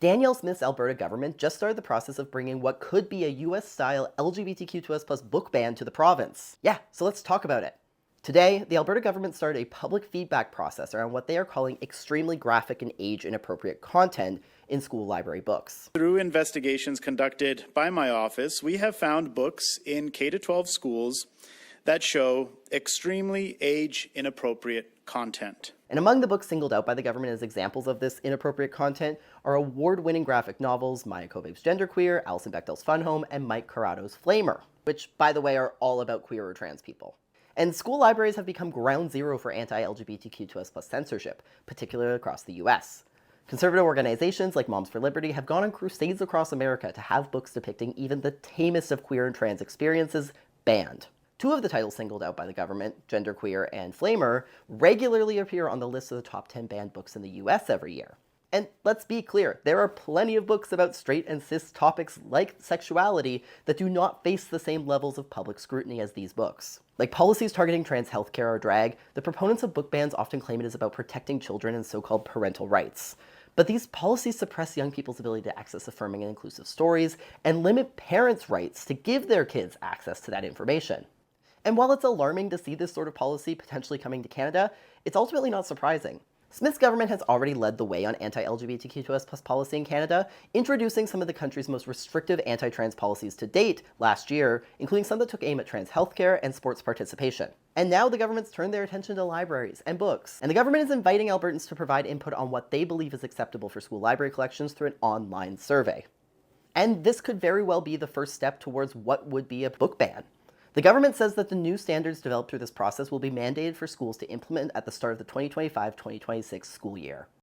Danielle Smith's Alberta government just started the process of bringing what could be a US-style LGBTQ2S+ book ban to the province. Yeah, so let's talk about it. Today, the Alberta government started a public feedback process around what they are calling extremely graphic and age-inappropriate content in school library books. Through investigations conducted by my office, we have found books in K-12 schools that show extremely age-inappropriate content. And among the books singled out by the government as examples of this inappropriate content are award-winning graphic novels Maia Kobabe's Genderqueer, Alison Bechdel's Fun Home, and Mike Curato's Flamer, which, by the way, are all about queer or trans people. And school libraries have become ground zero for anti-LGBTQ2S+ censorship, particularly across the US. Conservative organizations like Moms for Liberty have gone on crusades across America to have books depicting even the tamest of queer and trans experiences banned. Two of the titles singled out by the government, Genderqueer and Flamer, regularly appear on the list of the top 10 banned books in the US every year. And let's be clear, there are plenty of books about straight and cis topics like sexuality that do not face the same levels of public scrutiny as these books. Like policies targeting trans healthcare or drag, the proponents of book bans often claim it is about protecting children and so-called parental rights. But these policies suppress young people's ability to access affirming and inclusive stories and limit parents' rights to give their kids access to that information. And while it's alarming to see this sort of policy potentially coming to Canada, it's ultimately not surprising. Smith's government has already led the way on anti-LGBTQ2S+ policy in Canada, introducing some of the country's most restrictive anti-trans policies to date last year, including some that took aim at trans healthcare and sports participation. And now the government's turned their attention to libraries and books, and the government is inviting Albertans to provide input on what they believe is acceptable for school library collections through an online survey. And this could very well be the first step towards what would be a book ban. The government says that the new standards developed through this process will be mandated for schools to implement at the start of the 2025-2026 school year.